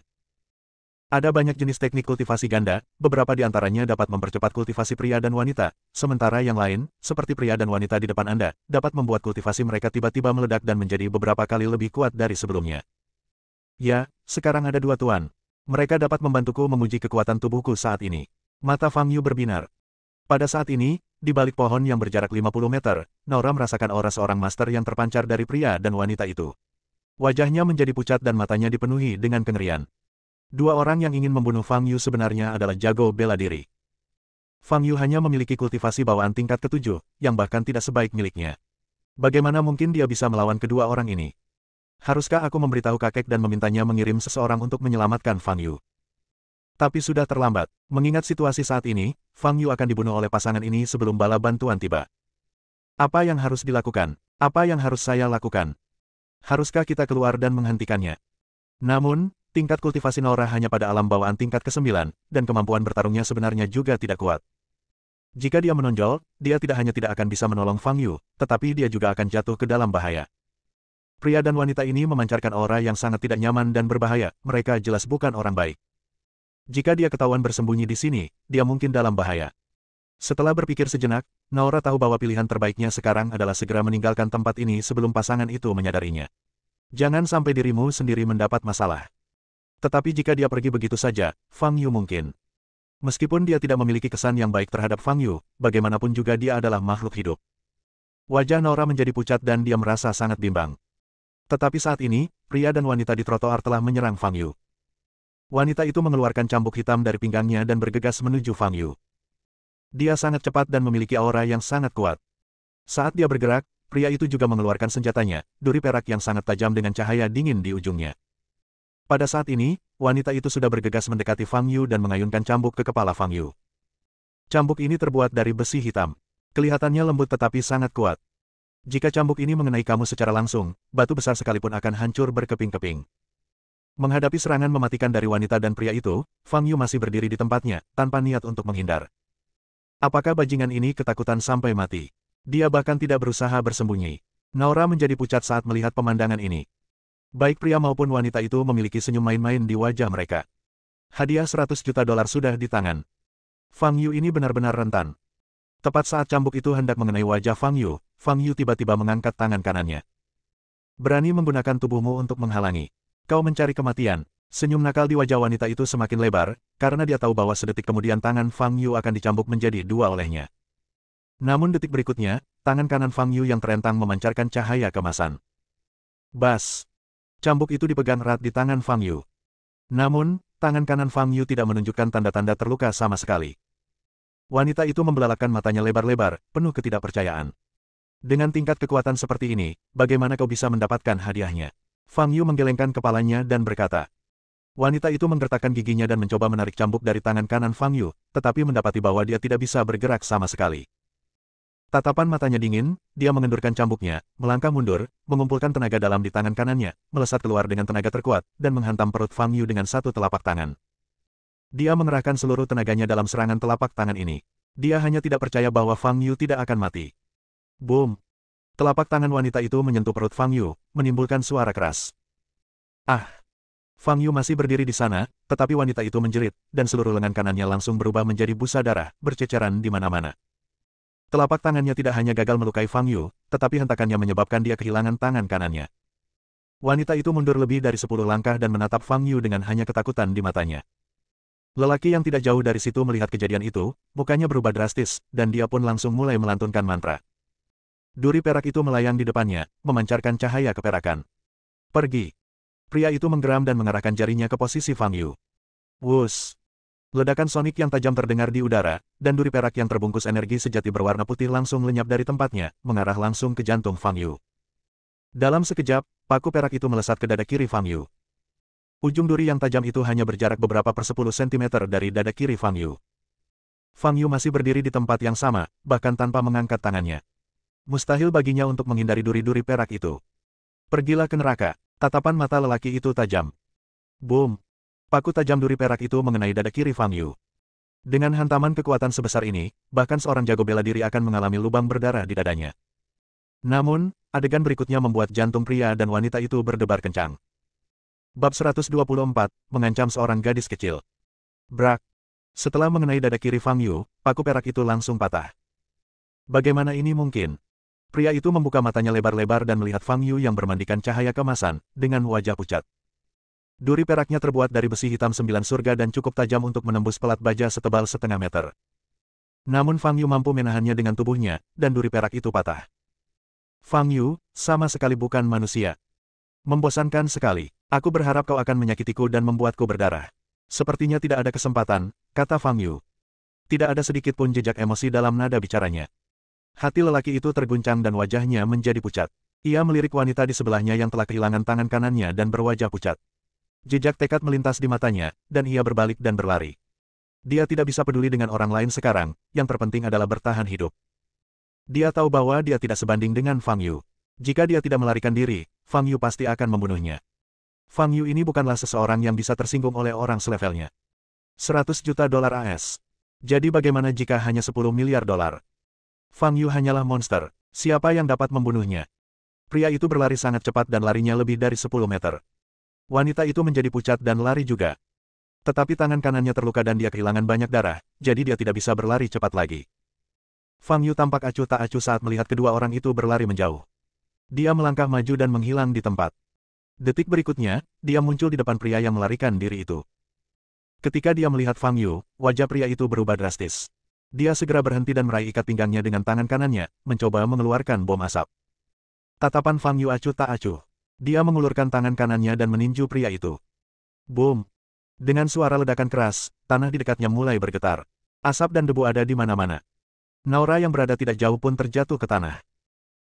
Ada banyak jenis teknik kultivasi ganda, beberapa di antaranya dapat mempercepat kultivasi pria dan wanita, sementara yang lain, seperti pria dan wanita di depan Anda, dapat membuat kultivasi mereka tiba-tiba meledak dan menjadi beberapa kali lebih kuat dari sebelumnya. Ya, sekarang ada 2 tuan. Mereka dapat membantuku menguji kekuatan tubuhku saat ini. Mata Fang Yu berbinar. Pada saat ini, di balik pohon yang berjarak 50 meter, Nora merasakan aura seorang master yang terpancar dari pria dan wanita itu. Wajahnya menjadi pucat dan matanya dipenuhi dengan kengerian. 2 orang yang ingin membunuh Fang Yu sebenarnya adalah jago bela diri. Fang Yu hanya memiliki kultivasi bawaan tingkat ke-7, yang bahkan tidak sebaik miliknya. Bagaimana mungkin dia bisa melawan kedua orang ini? Haruskah aku memberitahu kakek dan memintanya mengirim seseorang untuk menyelamatkan Fang Yu? Tapi sudah terlambat. Mengingat situasi saat ini, Fang Yu akan dibunuh oleh pasangan ini sebelum bala bantuan tiba. Apa yang harus dilakukan? Apa yang harus saya lakukan? Haruskah kita keluar dan menghentikannya? Namun, tingkat kultivasi Nora hanya pada alam bawaan tingkat ke-9, dan kemampuan bertarungnya sebenarnya juga tidak kuat. Jika dia menonjol, dia tidak hanya tidak akan bisa menolong Fang Yu, tetapi dia juga akan jatuh ke dalam bahaya. Pria dan wanita ini memancarkan aura yang sangat tidak nyaman dan berbahaya, mereka jelas bukan orang baik. Jika dia ketahuan bersembunyi di sini, dia mungkin dalam bahaya. Setelah berpikir sejenak, Nora tahu bahwa pilihan terbaiknya sekarang adalah segera meninggalkan tempat ini sebelum pasangan itu menyadarinya. Jangan sampai dirimu sendiri mendapat masalah. Tetapi jika dia pergi begitu saja, Fang Yu mungkin. Meskipun dia tidak memiliki kesan yang baik terhadap Fang Yu, bagaimanapun juga dia adalah makhluk hidup. Wajah Nora menjadi pucat dan dia merasa sangat bimbang. Tetapi saat ini, pria dan wanita di trotoar telah menyerang Fang Yu. Wanita itu mengeluarkan cambuk hitam dari pinggangnya dan bergegas menuju Fang Yu. Dia sangat cepat dan memiliki aura yang sangat kuat. Saat dia bergerak, pria itu juga mengeluarkan senjatanya, duri perak yang sangat tajam dengan cahaya dingin di ujungnya. Pada saat ini, wanita itu sudah bergegas mendekati Fang Yu dan mengayunkan cambuk ke kepala Fang Yu. Cambuk ini terbuat dari besi hitam. Kelihatannya lembut tetapi sangat kuat. Jika cambuk ini mengenai kamu secara langsung, batu besar sekalipun akan hancur berkeping-keping. Menghadapi serangan mematikan dari wanita dan pria itu, Fang Yu masih berdiri di tempatnya, tanpa niat untuk menghindar. Apakah bajingan ini ketakutan sampai mati? Dia bahkan tidak berusaha bersembunyi. Naura menjadi pucat saat melihat pemandangan ini. Baik pria maupun wanita itu memiliki senyum main-main di wajah mereka. Hadiah 100 juta dolar sudah di tangan. Fang Yu ini benar-benar rentan. Tepat saat cambuk itu hendak mengenai wajah Fang Yu tiba-tiba mengangkat tangan kanannya. Berani menggunakan tubuhmu untuk menghalangi. Kau mencari kematian. Senyum nakal di wajah wanita itu semakin lebar, karena dia tahu bahwa sedetik kemudian tangan Fang Yu akan dicambuk menjadi dua olehnya. Namun detik berikutnya, tangan kanan Fang Yu yang terentang memancarkan cahaya kemasan. Bas! Cambuk itu dipegang erat di tangan Fang Yu. Namun, tangan kanan Fang Yu tidak menunjukkan tanda-tanda terluka sama sekali. Wanita itu membelalakkan matanya lebar-lebar, penuh ketidakpercayaan. Dengan tingkat kekuatan seperti ini, bagaimana kau bisa mendapatkan hadiahnya? Fang Yu menggelengkan kepalanya dan berkata. Wanita itu menggertakkan giginya dan mencoba menarik cambuk dari tangan kanan Fang Yu, tetapi mendapati bahwa dia tidak bisa bergerak sama sekali. Tatapan matanya dingin, dia mengendurkan cambuknya, melangkah mundur, mengumpulkan tenaga dalam di tangan kanannya, melesat keluar dengan tenaga terkuat, dan menghantam perut Fang Yu dengan satu telapak tangan. Dia mengerahkan seluruh tenaganya dalam serangan telapak tangan ini. Dia hanya tidak percaya bahwa Fang Yu tidak akan mati. Boom! Telapak tangan wanita itu menyentuh perut Fang Yu, menimbulkan suara keras. Ah! Fang Yu masih berdiri di sana, tetapi wanita itu menjerit, dan seluruh lengan kanannya langsung berubah menjadi busa darah, berceceran di mana-mana. Telapak tangannya tidak hanya gagal melukai Fang Yu, tetapi hentakannya menyebabkan dia kehilangan tangan kanannya. Wanita itu mundur lebih dari 10 langkah dan menatap Fang Yu dengan hanya ketakutan di matanya. Lelaki yang tidak jauh dari situ melihat kejadian itu, mukanya berubah drastis, dan dia pun langsung mulai melantunkan mantra. Duri perak itu melayang di depannya, memancarkan cahaya keperakan. Pergi! Pria itu menggeram dan mengarahkan jarinya ke posisi Fang Yu. Wuss! Ledakan sonik yang tajam terdengar di udara, dan duri perak yang terbungkus energi sejati berwarna putih langsung lenyap dari tempatnya, mengarah langsung ke jantung Fang Yu. Dalam sekejap, paku perak itu melesat ke dada kiri Fang Yu. Ujung duri yang tajam itu hanya berjarak beberapa per 10 cm dari dada kiri Fang Yu. Fang Yu masih berdiri di tempat yang sama, bahkan tanpa mengangkat tangannya. Mustahil baginya untuk menghindari duri-duri perak itu. Pergilah ke neraka. Tatapan mata lelaki itu tajam. Boom! Paku tajam duri perak itu mengenai dada kiri Fang Yu. Dengan hantaman kekuatan sebesar ini, bahkan seorang jago bela diri akan mengalami lubang berdarah di dadanya. Namun, adegan berikutnya membuat jantung pria dan wanita itu berdebar kencang. Bab 124, mengancam seorang gadis kecil. Brak! Setelah mengenai dada kiri Fang Yu, paku perak itu langsung patah. Bagaimana ini mungkin? Pria itu membuka matanya lebar-lebar dan melihat Fang Yu yang bermandikan cahaya kemasan, dengan wajah pucat. Duri peraknya terbuat dari besi hitam 9 surga dan cukup tajam untuk menembus pelat baja setebal setengah meter. Namun Fang Yu mampu menahannya dengan tubuhnya, dan duri perak itu patah. Fang Yu, sama sekali bukan manusia. Membosankan sekali. Aku berharap kau akan menyakitiku dan membuatku berdarah. Sepertinya tidak ada kesempatan, kata Fang Yu. Tidak ada sedikit pun jejak emosi dalam nada bicaranya. Hati lelaki itu terguncang dan wajahnya menjadi pucat. Ia melirik wanita di sebelahnya yang telah kehilangan tangan kanannya dan berwajah pucat. Jejak tekad melintas di matanya, dan ia berbalik dan berlari. Dia tidak bisa peduli dengan orang lain sekarang, yang terpenting adalah bertahan hidup. Dia tahu bahwa dia tidak sebanding dengan Fang Yu. Jika dia tidak melarikan diri, Fang Yu pasti akan membunuhnya. Fang Yu ini bukanlah seseorang yang bisa tersinggung oleh orang selevelnya. 100 juta dolar AS. Jadi bagaimana jika hanya 10 miliar dolar? Fang Yu hanyalah monster. Siapa yang dapat membunuhnya? Pria itu berlari sangat cepat dan larinya lebih dari 10 meter. Wanita itu menjadi pucat dan lari juga. Tetapi tangan kanannya terluka dan dia kehilangan banyak darah, jadi dia tidak bisa berlari cepat lagi. Fang Yu tampak acuh tak acuh saat melihat kedua orang itu berlari menjauh. Dia melangkah maju dan menghilang di tempat. Detik berikutnya, dia muncul di depan pria yang melarikan diri itu. Ketika dia melihat Fang Yu, wajah pria itu berubah drastis. Dia segera berhenti dan meraih ikat pinggangnya dengan tangan kanannya, mencoba mengeluarkan bom asap. Tatapan Fang Yu acuh tak acuh. Dia mengulurkan tangan kanannya dan meninju pria itu. Boom! Dengan suara ledakan keras, tanah di dekatnya mulai bergetar. Asap dan debu ada di mana-mana. Naura yang berada tidak jauh pun terjatuh ke tanah.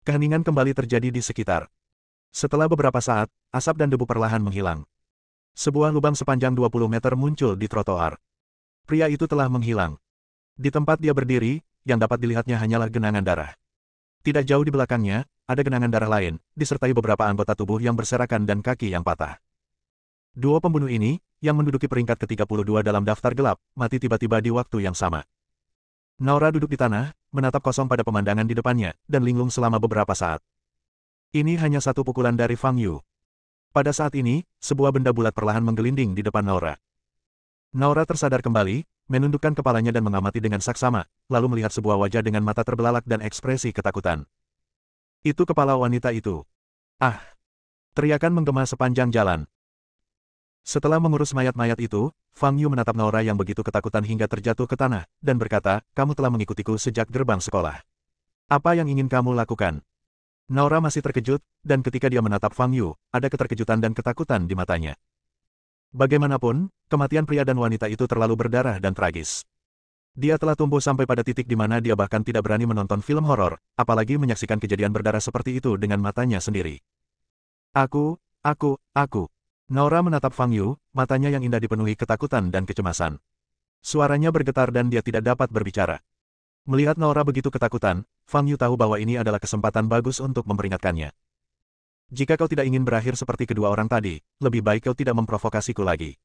Keheningan kembali terjadi di sekitar. Setelah beberapa saat, asap dan debu perlahan menghilang. Sebuah lubang sepanjang 20 meter muncul di trotoar. Pria itu telah menghilang. Di tempat dia berdiri, yang dapat dilihatnya hanyalah genangan darah. Tidak jauh di belakangnya, ada genangan darah lain, disertai beberapa anggota tubuh yang berserakan dan kaki yang patah. Duo pembunuh ini, yang menduduki peringkat ke-32 dalam daftar gelap, mati tiba-tiba di waktu yang sama. Naura duduk di tanah, menatap kosong pada pemandangan di depannya, dan linglung selama beberapa saat. Ini hanya satu pukulan dari Fang Yu. Pada saat ini, sebuah benda bulat perlahan menggelinding di depan Naura. Naura tersadar kembali, menundukkan kepalanya dan mengamati dengan saksama, lalu melihat sebuah wajah dengan mata terbelalak dan ekspresi ketakutan. Itu kepala wanita itu. Ah! Teriakan menggema sepanjang jalan. Setelah mengurus mayat-mayat itu, Fang Yu menatap Naura yang begitu ketakutan hingga terjatuh ke tanah, dan berkata, kamu telah mengikutiku sejak gerbang sekolah. Apa yang ingin kamu lakukan? Naura masih terkejut, dan ketika dia menatap Fang Yu, ada keterkejutan dan ketakutan di matanya. Bagaimanapun, kematian pria dan wanita itu terlalu berdarah dan tragis. Dia telah tumbuh sampai pada titik di mana dia bahkan tidak berani menonton film horor, apalagi menyaksikan kejadian berdarah seperti itu dengan matanya sendiri. Aku. Naura menatap Fang Yu, matanya yang indah dipenuhi ketakutan dan kecemasan. Suaranya bergetar dan dia tidak dapat berbicara. Melihat Naura begitu ketakutan, Fang Yu tahu bahwa ini adalah kesempatan bagus untuk memperingatkannya. Jika kau tidak ingin berakhir seperti kedua orang tadi, lebih baik kau tidak memprovokasiku lagi.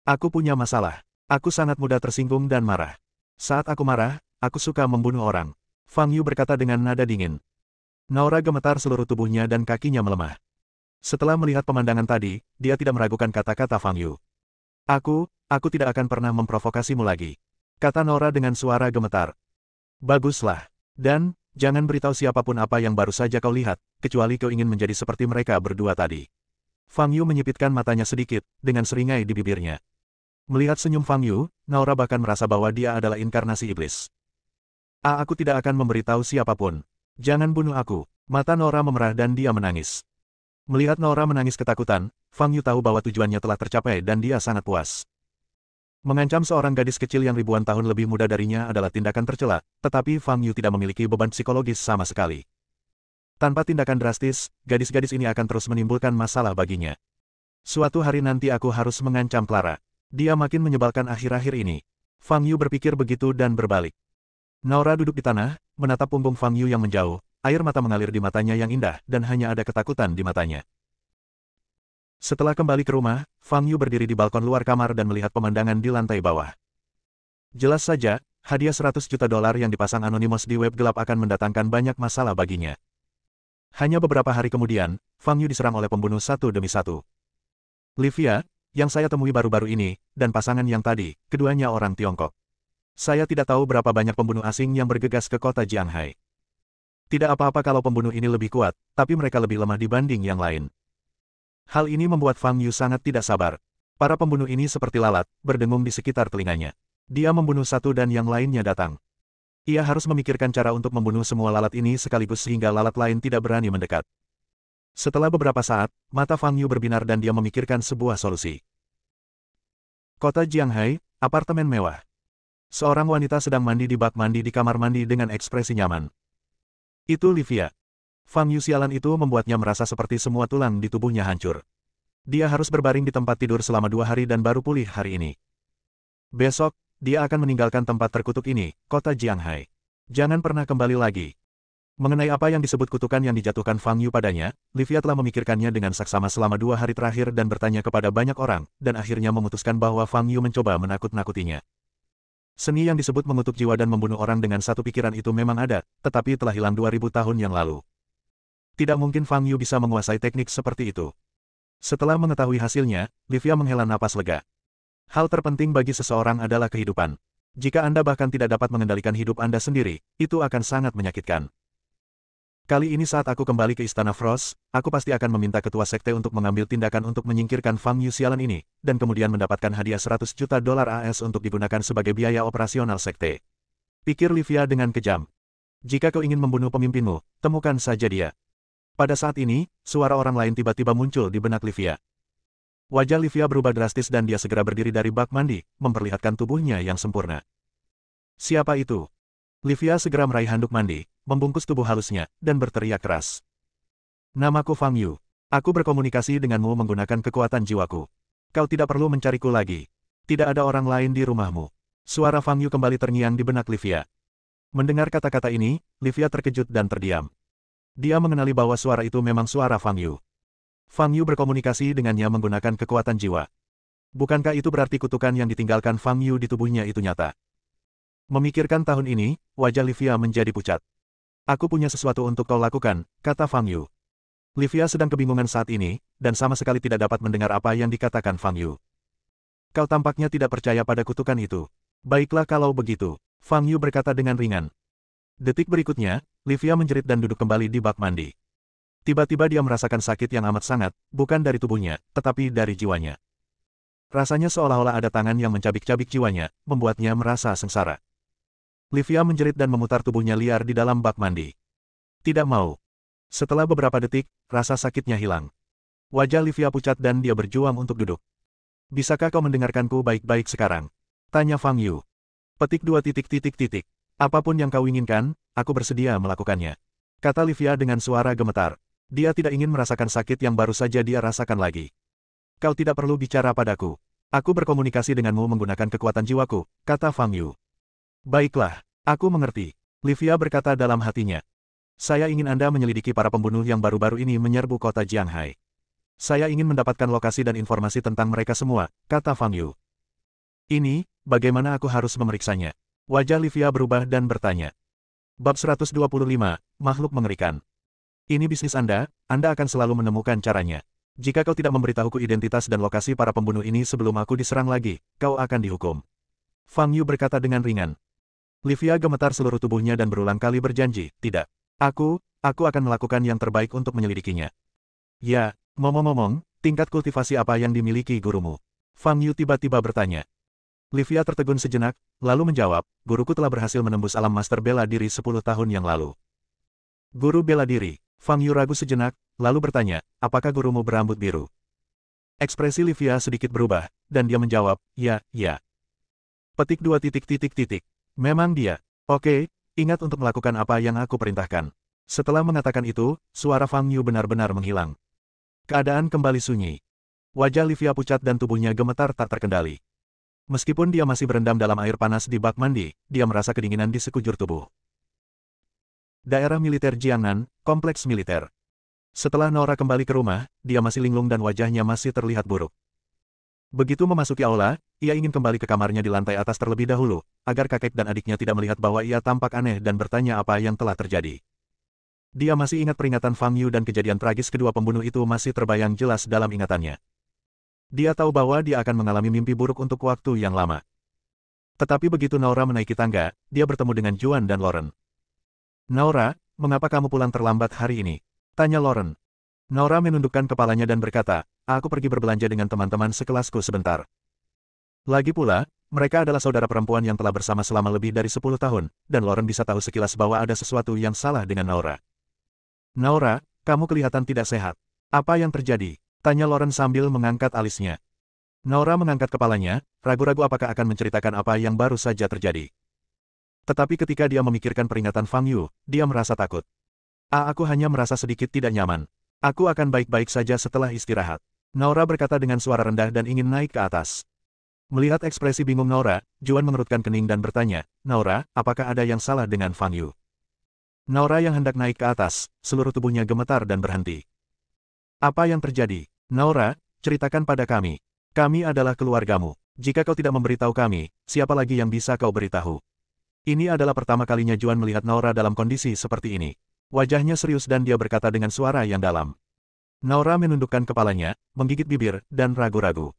Aku punya masalah. Aku sangat mudah tersinggung dan marah. Saat aku marah, aku suka membunuh orang. Fang Yu berkata dengan nada dingin. Naura gemetar seluruh tubuhnya dan kakinya melemah. Setelah melihat pemandangan tadi, dia tidak meragukan kata-kata Fang Yu. Aku tidak akan pernah memprovokasimu lagi. Kata Naura dengan suara gemetar. Baguslah. Dan, jangan beritahu siapapun apa yang baru saja kau lihat, kecuali kau ingin menjadi seperti mereka berdua tadi. Fang Yu menyipitkan matanya sedikit, dengan seringai di bibirnya. Melihat senyum Fang Yu, Naura bahkan merasa bahwa dia adalah inkarnasi iblis. Aku tidak akan memberitahu siapapun. Jangan bunuh aku. Mata Naura memerah dan dia menangis. Melihat Naura menangis ketakutan, Fang Yu tahu bahwa tujuannya telah tercapai dan dia sangat puas. Mengancam seorang gadis kecil yang ribuan tahun lebih muda darinya adalah tindakan tercela, tetapi Fang Yu tidak memiliki beban psikologis sama sekali. Tanpa tindakan drastis, gadis-gadis ini akan terus menimbulkan masalah baginya. Suatu hari nanti aku harus mengancam Clara. Dia makin menyebalkan akhir-akhir ini. Fang Yu berpikir begitu dan berbalik. Naura duduk di tanah, menatap punggung Fang Yu yang menjauh. Air mata mengalir di matanya yang indah, dan hanya ada ketakutan di matanya. Setelah kembali ke rumah, Fang Yu berdiri di balkon luar kamar dan melihat pemandangan di lantai bawah. Jelas saja, hadiah $100 juta yang dipasang anonimos di web gelap akan mendatangkan banyak masalah baginya. Hanya beberapa hari kemudian, Fang Yu diserang oleh pembunuh satu demi satu. Livia, yang saya temui baru-baru ini, dan pasangan yang tadi, keduanya orang Tiongkok. Saya tidak tahu berapa banyak pembunuh asing yang bergegas ke kota Jianghai. Tidak apa-apa kalau pembunuh ini lebih kuat, tapi mereka lebih lemah dibanding yang lain. Hal ini membuat Fang Yu sangat tidak sabar. Para pembunuh ini seperti lalat, berdengung di sekitar telinganya. Dia membunuh satu dan yang lainnya datang. Ia harus memikirkan cara untuk membunuh semua lalat ini sekaligus sehingga lalat lain tidak berani mendekat. Setelah beberapa saat, mata Fang Yu berbinar dan dia memikirkan sebuah solusi. Kota Jianghai, apartemen mewah. Seorang wanita sedang mandi di bak mandi di kamar mandi dengan ekspresi nyaman. Itu Livia. Fang Yu sialan itu membuatnya merasa seperti semua tulang di tubuhnya hancur. Dia harus berbaring di tempat tidur selama 2 hari dan baru pulih hari ini. Besok, dia akan meninggalkan tempat terkutuk ini, kota Jianghai. Jangan pernah kembali lagi. Mengenai apa yang disebut kutukan yang dijatuhkan Fang Yu padanya, Livia telah memikirkannya dengan saksama selama 2 hari terakhir dan bertanya kepada banyak orang, dan akhirnya memutuskan bahwa Fang Yu mencoba menakut-nakutinya. Seni yang disebut mengutuk jiwa dan membunuh orang dengan satu pikiran itu memang ada, tetapi telah hilang 2000 tahun yang lalu. Tidak mungkin Fang Yu bisa menguasai teknik seperti itu. Setelah mengetahui hasilnya, Livia menghela napas lega. Hal terpenting bagi seseorang adalah kehidupan. Jika Anda bahkan tidak dapat mengendalikan hidup Anda sendiri, itu akan sangat menyakitkan. Kali ini saat aku kembali ke Istana Frost, aku pasti akan meminta ketua sekte untuk mengambil tindakan untuk menyingkirkan Fang Yu sialan ini, dan kemudian mendapatkan hadiah $100 juta AS untuk digunakan sebagai biaya operasional sekte. Pikir Livia dengan kejam. Jika kau ingin membunuh pemimpinmu, temukan saja dia. Pada saat ini, suara orang lain tiba-tiba muncul di benak Livia. Wajah Livia berubah drastis dan dia segera berdiri dari bak mandi, memperlihatkan tubuhnya yang sempurna. Siapa itu? Livia segera meraih handuk mandi, membungkus tubuh halusnya, dan berteriak keras. Namaku Fang Yu. Aku berkomunikasi denganmu menggunakan kekuatan jiwaku. Kau tidak perlu mencariku lagi. Tidak ada orang lain di rumahmu. Suara Fang Yu kembali terngiang di benak Livia. Mendengar kata-kata ini, Livia terkejut dan terdiam. Dia mengenali bahwa suara itu memang suara Fang Yu. Fang Yu berkomunikasi dengannya menggunakan kekuatan jiwa. Bukankah itu berarti kutukan yang ditinggalkan Fang Yu di tubuhnya itu nyata? Memikirkan tahun ini, wajah Livia menjadi pucat. Aku punya sesuatu untuk kau lakukan, kata Fang Yu. Livia sedang kebingungan saat ini, dan sama sekali tidak dapat mendengar apa yang dikatakan Fang Yu. Kau tampaknya tidak percaya pada kutukan itu. Baiklah kalau begitu, Fang Yu berkata dengan ringan. Detik berikutnya, Livia menjerit dan duduk kembali di bak mandi. Tiba-tiba dia merasakan sakit yang amat sangat, bukan dari tubuhnya, tetapi dari jiwanya. Rasanya seolah-olah ada tangan yang mencabik-cabik jiwanya, membuatnya merasa sengsara. Livia menjerit dan memutar tubuhnya liar di dalam bak mandi. Tidak mau. Setelah beberapa detik, rasa sakitnya hilang. Wajah Livia pucat dan dia berjuang untuk duduk. Bisakah kau mendengarkanku baik-baik sekarang? Tanya Fang Yu. Petik 2 titik. Apapun yang kau inginkan, aku bersedia melakukannya. Kata Livia dengan suara gemetar. Dia tidak ingin merasakan sakit yang baru saja dia rasakan lagi. Kau tidak perlu bicara padaku. Aku berkomunikasi denganmu menggunakan kekuatan jiwaku, kata Fang Yu. Baiklah, aku mengerti. Livia berkata dalam hatinya. Saya ingin Anda menyelidiki para pembunuh yang baru-baru ini menyerbu kota Jianghai. Saya ingin mendapatkan lokasi dan informasi tentang mereka semua, kata Fang Yu. Ini, bagaimana aku harus memeriksanya? Wajah Livia berubah dan bertanya. Bab 125, Makhluk Mengerikan. Ini bisnis Anda akan selalu menemukan caranya. Jika kau tidak memberitahuku identitas dan lokasi para pembunuh ini sebelum aku diserang lagi, kau akan dihukum. Fang Yu berkata dengan ringan. Livia gemetar seluruh tubuhnya dan berulang kali berjanji, tidak. Aku akan melakukan yang terbaik untuk menyelidikinya. Ya, ngomong-ngomong, tingkat kultivasi apa yang dimiliki gurumu? Fang Yu tiba-tiba bertanya. Livia tertegun sejenak, lalu menjawab, guruku telah berhasil menembus alam master bela diri 10 tahun yang lalu. Guru bela diri. Fang Yu ragu sejenak, lalu bertanya, apakah gurumu berambut biru? Ekspresi Livia sedikit berubah, dan dia menjawab, ya. Petik 2 titik. Memang dia. Oke, ingat untuk melakukan apa yang aku perintahkan. Setelah mengatakan itu, suara Fang Yu benar-benar menghilang. Keadaan kembali sunyi. Wajah Livia pucat dan tubuhnya gemetar tak terkendali. Meskipun dia masih berendam dalam air panas di bak mandi, dia merasa kedinginan di sekujur tubuh. Daerah militer Jiangnan, kompleks militer. Setelah Nora kembali ke rumah, dia masih linglung dan wajahnya masih terlihat buruk. Begitu memasuki aula, ia ingin kembali ke kamarnya di lantai atas terlebih dahulu, agar kakek dan adiknya tidak melihat bahwa ia tampak aneh dan bertanya apa yang telah terjadi. Dia masih ingat peringatan Fang Yu dan kejadian tragis kedua pembunuh itu masih terbayang jelas dalam ingatannya. Dia tahu bahwa dia akan mengalami mimpi buruk untuk waktu yang lama. Tetapi begitu Nora menaiki tangga, dia bertemu dengan Juan dan Lauren. Nora, mengapa kamu pulang terlambat hari ini? Tanya Lauren. Nora menundukkan kepalanya dan berkata, aku pergi berbelanja dengan teman-teman sekelasku sebentar. Lagi pula, mereka adalah saudara perempuan yang telah bersama selama lebih dari 10 tahun, dan Lauren bisa tahu sekilas bahwa ada sesuatu yang salah dengan Nora. Nora, kamu kelihatan tidak sehat. Apa yang terjadi? Tanya Lauren sambil mengangkat alisnya. Nora mengangkat kepalanya, ragu-ragu apakah akan menceritakan apa yang baru saja terjadi. Tetapi ketika dia memikirkan peringatan Fang Yu, dia merasa takut. Aku hanya merasa sedikit tidak nyaman. Aku akan baik-baik saja setelah istirahat. Nora berkata dengan suara rendah dan ingin naik ke atas. Melihat ekspresi bingung Nora, Juan mengerutkan kening dan bertanya, Nora, apakah ada yang salah dengan Fang Yu? Nora yang hendak naik ke atas, seluruh tubuhnya gemetar dan berhenti. Apa yang terjadi? Nora, ceritakan pada kami. Kami adalah keluargamu. Jika kau tidak memberitahu kami, siapa lagi yang bisa kau beritahu? Ini adalah pertama kalinya Juan melihat Nora dalam kondisi seperti ini. Wajahnya serius dan dia berkata dengan suara yang dalam. Nora menundukkan kepalanya, menggigit bibir, dan ragu-ragu.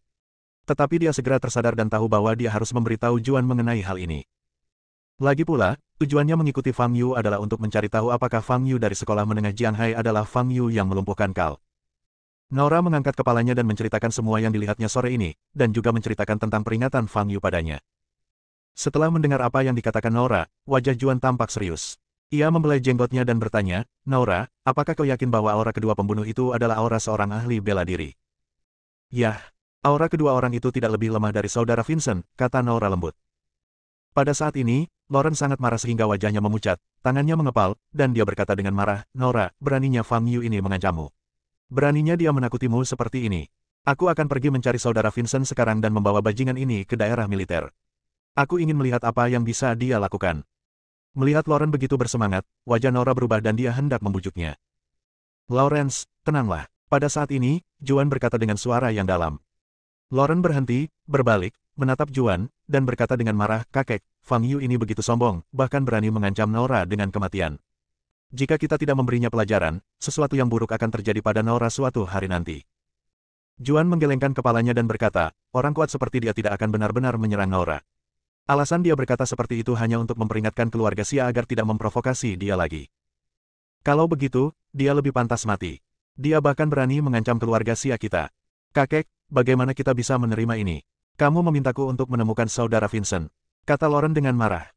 Tetapi dia segera tersadar dan tahu bahwa dia harus memberitahu Juan mengenai hal ini. Lagi pula, tujuannya mengikuti Fang Yu adalah untuk mencari tahu apakah Fang Yu dari sekolah menengah Jianghai adalah Fang Yu yang melumpuhkan Kal. Nora mengangkat kepalanya dan menceritakan semua yang dilihatnya sore ini, dan juga menceritakan tentang peringatan Fang Yu padanya. Setelah mendengar apa yang dikatakan Nora, wajah Juan tampak serius. Ia membelai jenggotnya dan bertanya, Nora, apakah kau yakin bahwa aura kedua pembunuh itu adalah aura seorang ahli bela diri? Yah, aura kedua orang itu tidak lebih lemah dari saudara Vincent, kata Nora lembut. Pada saat ini, Lauren sangat marah sehingga wajahnya memucat, tangannya mengepal, dan dia berkata dengan marah, Nora, beraninya Fang Yu ini mengancammu. Beraninya dia menakutimu seperti ini. Aku akan pergi mencari saudara Vincent sekarang dan membawa bajingan ini ke daerah militer. Aku ingin melihat apa yang bisa dia lakukan. Melihat Lauren begitu bersemangat, wajah Nora berubah dan dia hendak membujuknya. Lawrence, tenanglah. Pada saat ini, Juan berkata dengan suara yang dalam. Lauren berhenti, berbalik, menatap Juan, dan berkata dengan marah, "Kakek, Fang Yu ini begitu sombong, bahkan berani mengancam Nora dengan kematian. Jika kita tidak memberinya pelajaran, sesuatu yang buruk akan terjadi pada Nora suatu hari nanti." Juan menggelengkan kepalanya dan berkata, "Orang kuat seperti dia tidak akan benar-benar menyerang Nora." Alasan dia berkata seperti itu hanya untuk memperingatkan keluarga Xia agar tidak memprovokasi dia lagi. Kalau begitu, dia lebih pantas mati. Dia bahkan berani mengancam keluarga Xia kita. "Kakek, bagaimana kita bisa menerima ini? Kamu memintaku untuk menemukan saudara Vincent," kata Lauren dengan marah.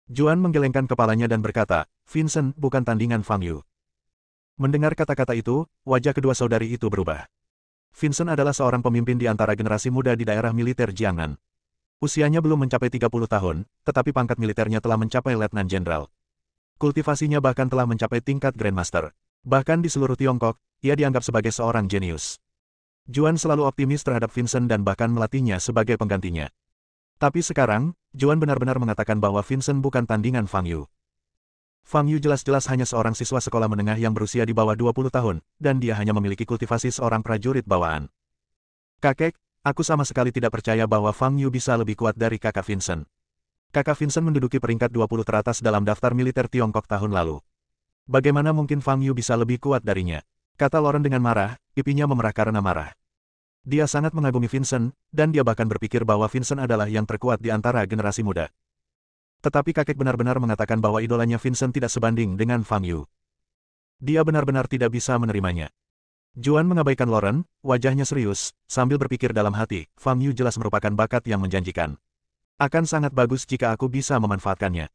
Juan menggelengkan kepalanya dan berkata, "Vincent bukan tandingan Fang Yu." Mendengar kata-kata itu, wajah kedua saudari itu berubah. Vincent adalah seorang pemimpin di antara generasi muda di daerah militer Jiangnan. Usianya belum mencapai 30 tahun, tetapi pangkat militernya telah mencapai letnan jenderal. Kultivasinya bahkan telah mencapai tingkat Grandmaster. Bahkan di seluruh Tiongkok, ia dianggap sebagai seorang jenius. Juan selalu optimis terhadap Vincent dan bahkan melatihnya sebagai penggantinya. Tapi sekarang, Juan benar-benar mengatakan bahwa Vincent bukan tandingan Fang Yu. Fang Yu jelas-jelas hanya seorang siswa sekolah menengah yang berusia di bawah 20 tahun, dan dia hanya memiliki kultivasi seorang prajurit bawaan. "Kakek, aku sama sekali tidak percaya bahwa Fang Yu bisa lebih kuat dari kakak Vincent. Kakak Vincent menduduki peringkat 20 teratas dalam daftar militer Tiongkok tahun lalu. Bagaimana mungkin Fang Yu bisa lebih kuat darinya?" kata Lauren dengan marah, pipinya memerah karena marah. Dia sangat mengagumi Vincent, dan dia bahkan berpikir bahwa Vincent adalah yang terkuat di antara generasi muda. Tetapi kakek benar-benar mengatakan bahwa idolanya Vincent tidak sebanding dengan Fang Yu. Dia benar-benar tidak bisa menerimanya. Juan mengabaikan Lauren, wajahnya serius, sambil berpikir dalam hati, Fang Yu jelas merupakan bakat yang menjanjikan. Akan sangat bagus jika aku bisa memanfaatkannya.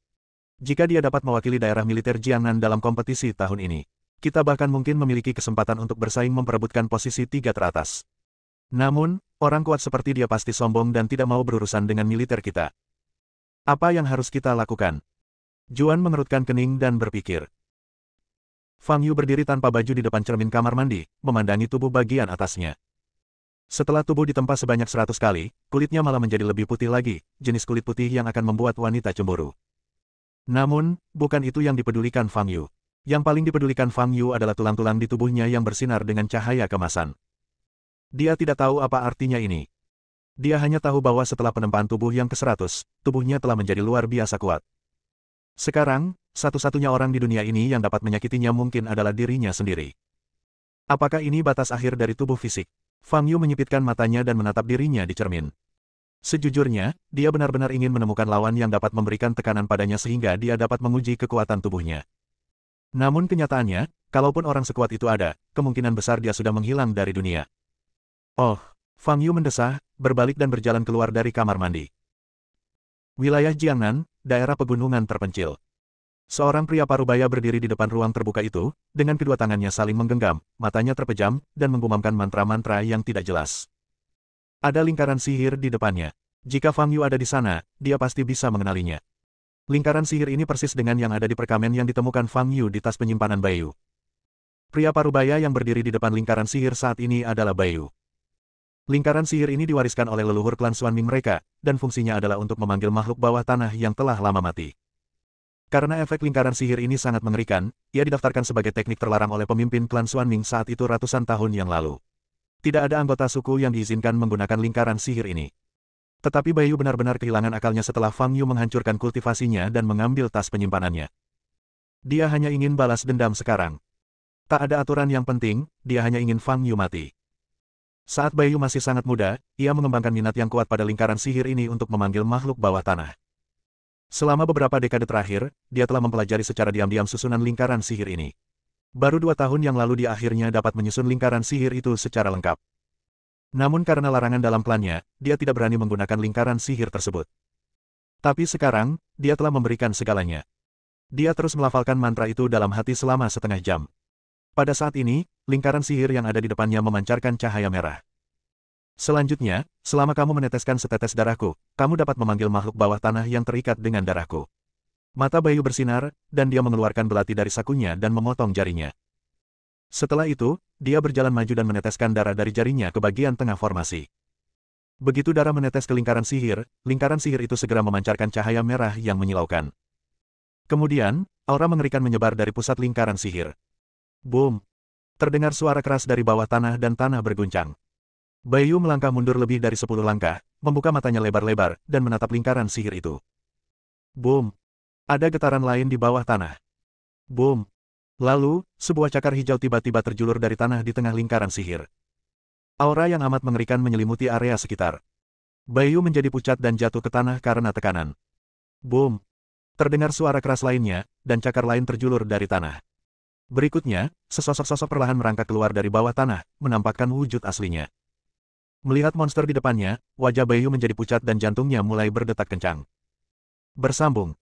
Jika dia dapat mewakili daerah militer Jiangnan dalam kompetisi tahun ini, kita bahkan mungkin memiliki kesempatan untuk bersaing memperebutkan posisi 3 teratas. Namun, orang kuat seperti dia pasti sombong dan tidak mau berurusan dengan militer kita. Apa yang harus kita lakukan? Juan mengerutkan kening dan berpikir. Fang Yu berdiri tanpa baju di depan cermin kamar mandi, memandangi tubuh bagian atasnya. Setelah tubuh ditempa sebanyak 100 kali, kulitnya malah menjadi lebih putih lagi, jenis kulit putih yang akan membuat wanita cemburu. Namun, bukan itu yang dipedulikan Fang Yu. Yang paling dipedulikan Fang Yu adalah tulang-tulang di tubuhnya yang bersinar dengan cahaya kemasan. Dia tidak tahu apa artinya ini. Dia hanya tahu bahwa setelah penempaan tubuh yang ke-100, tubuhnya telah menjadi luar biasa kuat. Sekarang, satu-satunya orang di dunia ini yang dapat menyakitinya mungkin adalah dirinya sendiri. Apakah ini batas akhir dari tubuh fisik? Fang Yu menyipitkan matanya dan menatap dirinya di cermin. Sejujurnya, dia benar-benar ingin menemukan lawan yang dapat memberikan tekanan padanya sehingga dia dapat menguji kekuatan tubuhnya. Namun kenyataannya, kalaupun orang sekuat itu ada, kemungkinan besar dia sudah menghilang dari dunia. "Oh," Fang Yu mendesah, berbalik dan berjalan keluar dari kamar mandi. Wilayah Jiangnan, daerah pegunungan terpencil. Seorang pria parubaya berdiri di depan ruang terbuka itu, dengan kedua tangannya saling menggenggam, matanya terpejam, dan menggumamkan mantra-mantra yang tidak jelas. Ada lingkaran sihir di depannya. Jika Fang Yu ada di sana, dia pasti bisa mengenalinya. Lingkaran sihir ini persis dengan yang ada di perkamen yang ditemukan Fang Yu di tas penyimpanan Bayu. Pria parubaya yang berdiri di depan lingkaran sihir saat ini adalah Bayu. Lingkaran sihir ini diwariskan oleh leluhur klan Xuanming mereka, dan fungsinya adalah untuk memanggil makhluk bawah tanah yang telah lama mati. Karena efek lingkaran sihir ini sangat mengerikan, ia didaftarkan sebagai teknik terlarang oleh pemimpin klan Xuanming saat itu ratusan tahun yang lalu. Tidak ada anggota suku yang diizinkan menggunakan lingkaran sihir ini. Tetapi Bayu benar-benar kehilangan akalnya setelah Fang Yu menghancurkan kultivasinya dan mengambil tas penyimpanannya. Dia hanya ingin balas dendam sekarang. Tak ada aturan yang penting, dia hanya ingin Fang Yu mati. Saat Bayu masih sangat muda, ia mengembangkan minat yang kuat pada lingkaran sihir ini untuk memanggil makhluk bawah tanah. Selama beberapa dekade terakhir, dia telah mempelajari secara diam-diam susunan lingkaran sihir ini. Baru 2 tahun yang lalu dia akhirnya dapat menyusun lingkaran sihir itu secara lengkap. Namun karena larangan dalam klannya, dia tidak berani menggunakan lingkaran sihir tersebut. Tapi sekarang, dia telah memberikan segalanya. Dia terus melafalkan mantra itu dalam hati selama setengah jam. Pada saat ini, lingkaran sihir yang ada di depannya memancarkan cahaya merah. Selanjutnya, selama kamu meneteskan setetes darahku, kamu dapat memanggil makhluk bawah tanah yang terikat dengan darahku. Mata Bayu bersinar, dan dia mengeluarkan belati dari sakunya dan memotong jarinya. Setelah itu, dia berjalan maju dan meneteskan darah dari jarinya ke bagian tengah formasi. Begitu darah menetes ke lingkaran sihir itu segera memancarkan cahaya merah yang menyilaukan. Kemudian, aura mengerikan menyebar dari pusat lingkaran sihir. Boom! Terdengar suara keras dari bawah tanah dan tanah berguncang. Bayu melangkah mundur lebih dari 10 langkah, membuka matanya lebar-lebar, dan menatap lingkaran sihir itu. Boom! Ada getaran lain di bawah tanah. Boom! Lalu, sebuah cakar hijau tiba-tiba terjulur dari tanah di tengah lingkaran sihir. Aura yang amat mengerikan menyelimuti area sekitar. Bayu menjadi pucat dan jatuh ke tanah karena tekanan. Boom! Terdengar suara keras lainnya, dan cakar lain terjulur dari tanah. Berikutnya, sesosok-sosok perlahan merangkak keluar dari bawah tanah, menampakkan wujud aslinya. Melihat monster di depannya, wajah Bayu menjadi pucat dan jantungnya mulai berdetak kencang. Bersambung.